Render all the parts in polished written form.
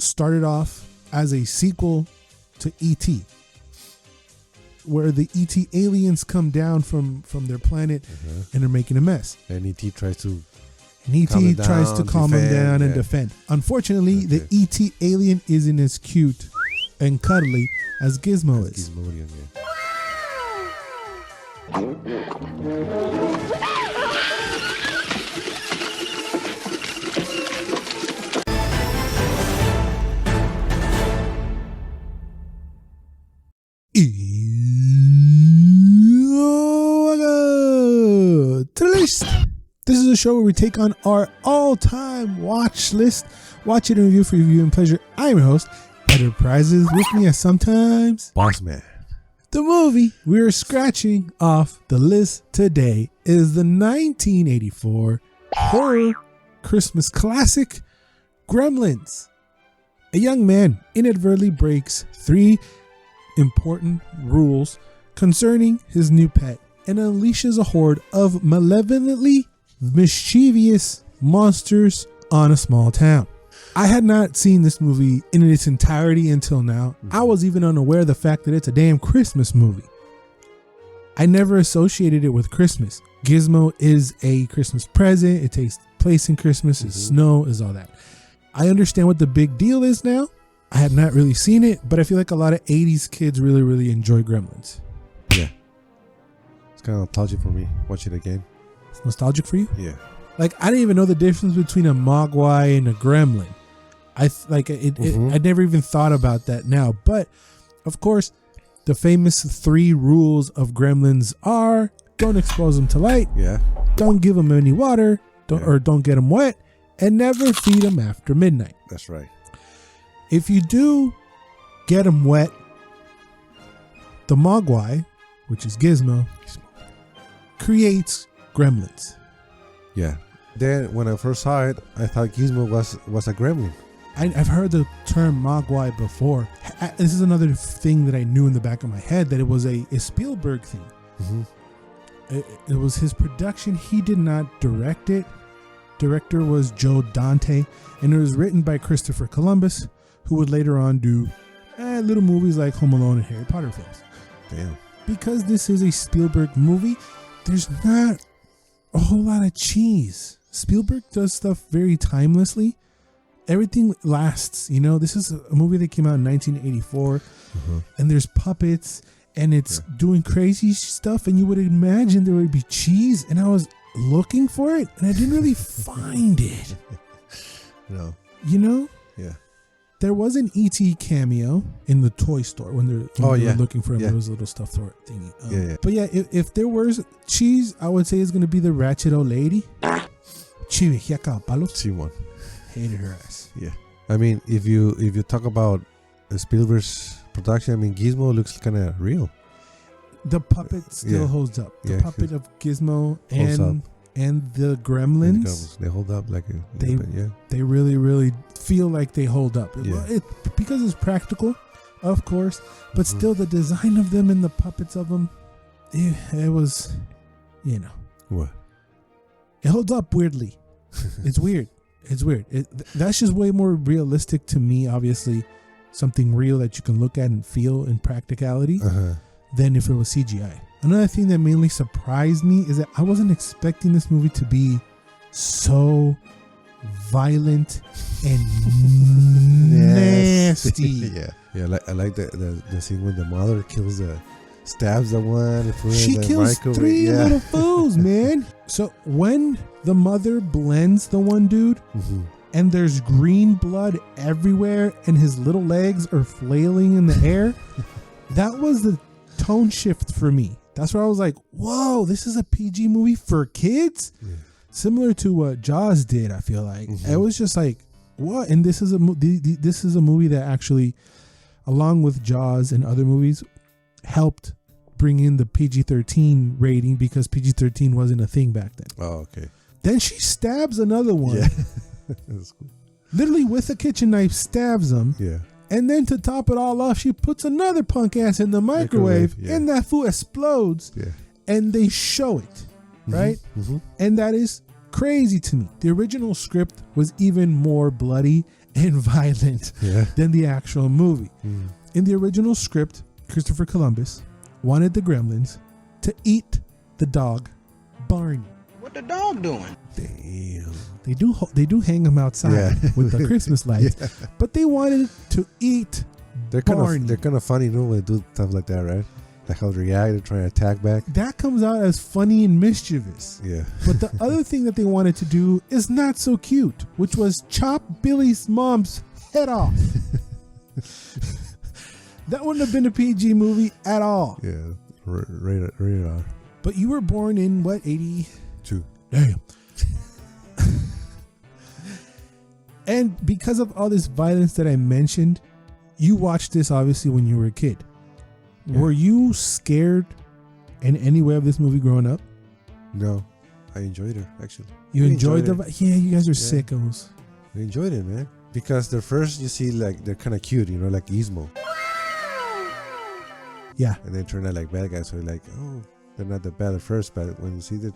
started off as a sequel to E.T., where the E.T. aliens come down from their planet and they're making a mess. And E.T. tries to calm them down and defend. Unfortunately, the E.T. alien isn't as cute and cuddly as Gizmo is. Gizmodian, yeah. This is a show where we take on our all-time watch list, watch it and review for your viewing pleasure. I'm your host, Enterprises. With me as sometimes Boss Man. The movie we're scratching off the list today is the 1984 horror Christmas classic, Gremlins. A young man inadvertently breaks 3 important rules concerning his new pet and unleashes a horde of malevolently mischievous monsters on a small town. I had not seen this movie in its entirety until now. I was even unaware of the fact that it's a damn Christmas movie. I never associated it with Christmas. Gizmo is a Christmas present. It takes place in Christmas. It's snow, is all that. I understand what the big deal is now. I had not really seen it, but I feel like a lot of 80s kids really, really enjoy Gremlins. Yeah. It's kind of nostalgic for me. Watch it again. It's nostalgic for you? Yeah. Like, I didn't even know the difference between a Mogwai and a Gremlin. I never even thought about that now. But, of course, the famous 3 rules of Gremlins are: don't expose them to light, don't give them any water, don't get them wet, and never feed them after midnight. That's right. If you do get them wet, the Mogwai, which is Gizmo, creates Gremlins. Yeah. Then when I first saw it, I thought Gizmo was a gremlin. I've heard the term Mogwai before. This is another thing that I knew in the back of my head, that it was a Spielberg thing. It was his production. He did not direct it. Director was Joe Dante, and it was written by Christopher Columbus, who would later on do little movies like Home Alone and Harry Potter films. Damn. Because this is a Spielberg movie, there's not a whole lot of cheese. Spielberg does stuff very timelessly. Everything lasts, This is a movie that came out in 1984, and there's puppets, and it's doing crazy stuff, and you would imagine there would be cheese, and I was looking for it, and I didn't really find it. No. Yeah. There was an E.T. cameo in the toy store when they were looking for him. There was a little stuff for it thingy. But yeah, if there was cheese, I would say it's going to be the ratchet old lady. Simon. Hated her ass. Yeah. I mean, if you talk about Spielberg's production, I mean, Gizmo looks kind of real. The puppet still holds up. The puppet of Gizmo and the Gremlins. They hold up like they really, really feel like they hold up. Because it's practical, of course, but still the design of them and the puppets of them, it was, What? It holds up weirdly. It's weird. It's weird. That's just way more realistic to me, obviously, something real that you can look at and feel in practicality than if it was CGI. Another thing that mainly surprised me is that I wasn't expecting this movie to be so violent and nasty. I like the scene when the mother stabs the one. She kills 3 little fools, man. So when the mother blends the one dude, and there's green blood everywhere, and his little legs are flailing in the air, that was the tone shift for me. That's where I was like, whoa, this is a PG movie for kids? Similar to what Jaws did, I feel like. It was just like, what? And this is a movie that actually, along with Jaws and other movies, helped bring in the PG-13 rating, because PG-13 wasn't a thing back then. Oh, okay. Then she stabs another one. Yeah. That's cool. Literally with a kitchen knife stabs him. Yeah. And then to top it all off, she puts another punk ass in the microwave and that food explodes. Yeah. And they show it, right? And that is crazy to me. The original script was even more bloody and violent than the actual movie. In the original script, Christopher Columbus wanted the gremlins to eat the dog Barney. What the dog doing? Damn. They do hang them outside with the Christmas lights, but they wanted to eat Barney. They're kind of funny, when they do stuff like that, right? Like how they react, they're trying to attack back. That comes out as funny and mischievous. Yeah. But the other thing that they wanted to do is not so cute, which was chop Billy's mom's head off. That wouldn't have been a PG movie at all. Yeah, rated R. But you were born in what, 82? Damn. And because of all this violence that I mentioned, you watched this obviously when you were a kid. Yeah. Were you scared in any way of this movie growing up? No, I enjoyed it actually. You enjoyed it? Yeah, you guys are sickos. I enjoyed it, man. Because the first you see like they're kind of cute, like Gizmo. Yeah. And they turn out like bad guys, so you're like, oh, they're not that bad at first, but when you see that,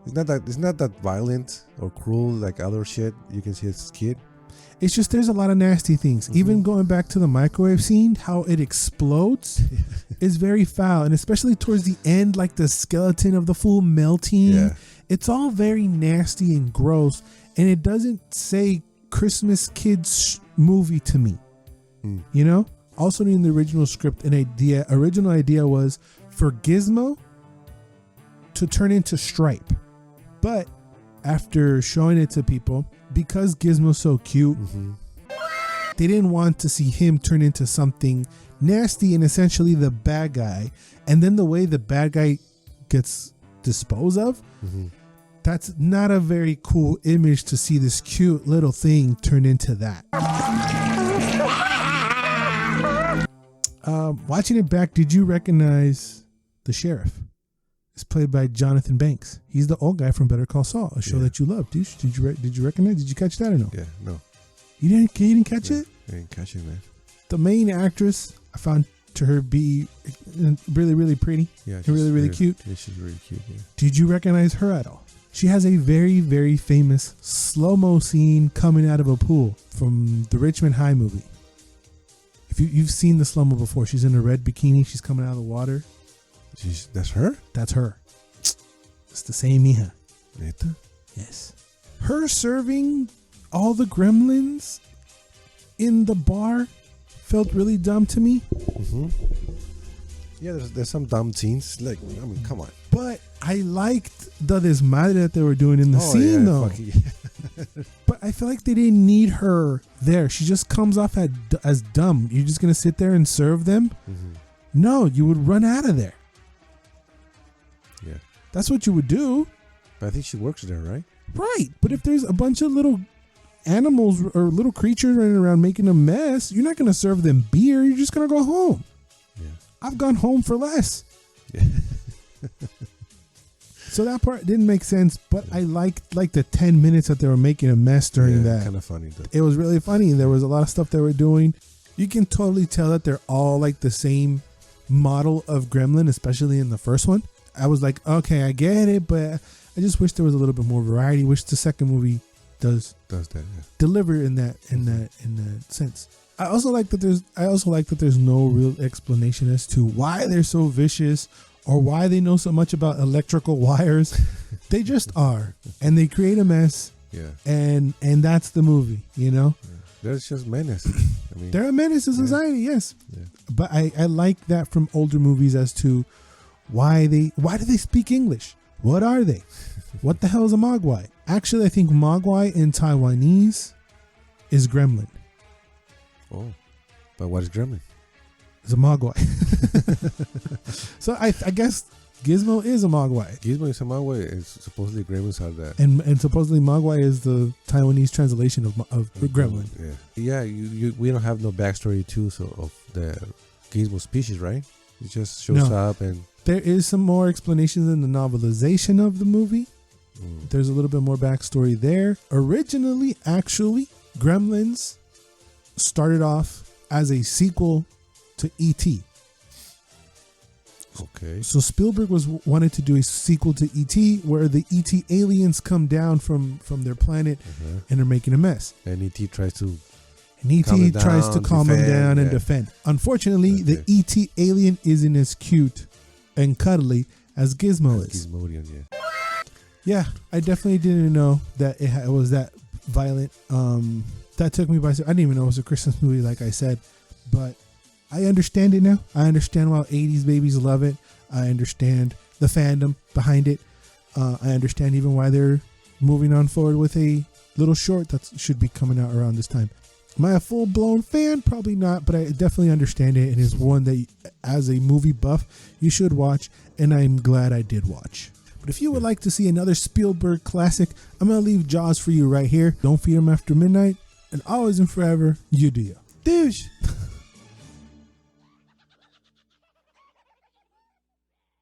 it's not that violent or cruel like other shit you can see as a kid. It's just there's a lot of nasty things. Even going back to the microwave scene, how it explodes is very foul, and especially towards the end, like the skeleton of the fool melting. Yeah. It's all very nasty and gross, and it doesn't say Christmas kids movie to me. Also in the original script, original idea was for Gizmo to turn into Stripe, but after showing it to people, because Gizmo's so cute, they didn't want to see him turn into something nasty and essentially the bad guy. And then the way the bad guy gets disposed of, that's not a very cool image to see this cute little thing turn into that. Watching it back, did you recognize the sheriff? It's played by Jonathan Banks. He's the old guy from Better Call Saul, a show that you love. Did you recognize? Did you catch that or no? Yeah, no. You didn't catch it? I didn't catch it, man. The main actress, I found to her be really, really pretty. Yeah, and really, really cute. Yeah, she's really cute. Yeah. Did you recognize her at all? She has a very, very famous slow-mo scene coming out of a pool from the Richmond High movie. If you've seen the slow-mo before, she's in a red bikini. She's coming out of the water. That's her? That's her. It's the same hija. Neta? Yes. Her serving all the gremlins in the bar felt really dumb to me. Yeah, there's some dumb scenes. Like, I mean, come on. But I liked the desmadre that they were doing in the scene, though. But I feel like they didn't need her there. She just comes off as dumb. You're just going to sit there and serve them? No, you would run out of there. Yeah. That's what you would do. But I think she works there, right? Right. But if there's a bunch of little animals or little creatures running around making a mess, you're not going to serve them beer. You're just going to go home. Yeah. I've gone home for less. Yeah. So that part didn't make sense, but I liked the 10 minutes that they were making a mess during that. Kind of funny. Though. It was really funny. There was a lot of stuff they were doing. You can totally tell that they're all like the same model of gremlin, especially in the first one. I was like, okay, I get it, but I just wish there was a little bit more variety, which the second movie does that, deliver in that sense. I also like that there's no real explanation as to why they're so vicious or why they know so much about electrical wires. They just are, and they create a mess. Yeah. And that's the movie, Yeah. They're just menace. I mean, they're a menace to society, yes. Yeah. But I like that from older movies as to why do they speak English? What are they? What the hell is a Mogwai? Actually, I think Mogwai in Taiwanese is gremlin. Oh, but what is gremlin? It's a Mogwai. So I guess Gizmo is a Mogwai. Gizmo is a Mogwai, and supposedly gremlins are that. And supposedly Mogwai is the Taiwanese translation of gremlin. Yeah. Yeah. We don't have no backstory too, so of the Gizmo species, right? It just shows up and. There is some more explanations in the novelization of the movie. There's a little bit more backstory there. Originally, actually, Gremlins started off as a sequel to E.T. Okay. So Spielberg wanted to do a sequel to E.T. where the E.T. aliens come down from their planet and they're making a mess. And E.T. tries to And ET Calm him tries to down, calm him defend, down and yeah. defend. Unfortunately, Okay. the ET alien isn't as cute and cuddly as Gizmo is. Gizmodian, yeah. Yeah, I definitely didn't know that it was that violent. That took me by. I didn't even know it was a Christmas movie, like I said, but I understand it now. I understand why 80s babies love it. I understand the fandom behind it. I understand even why they're moving on forward with a little short that should be coming out around this time. Am I a full-blown fan? Probably not, but I definitely understand it. It is one that, as a movie buff, you should watch, and I'm glad I did watch. But if you would like to see another Spielberg classic, I'm going to leave Jaws for you right here. Don't Feed 'em After Midnight, and always and forever, you do you. Douche!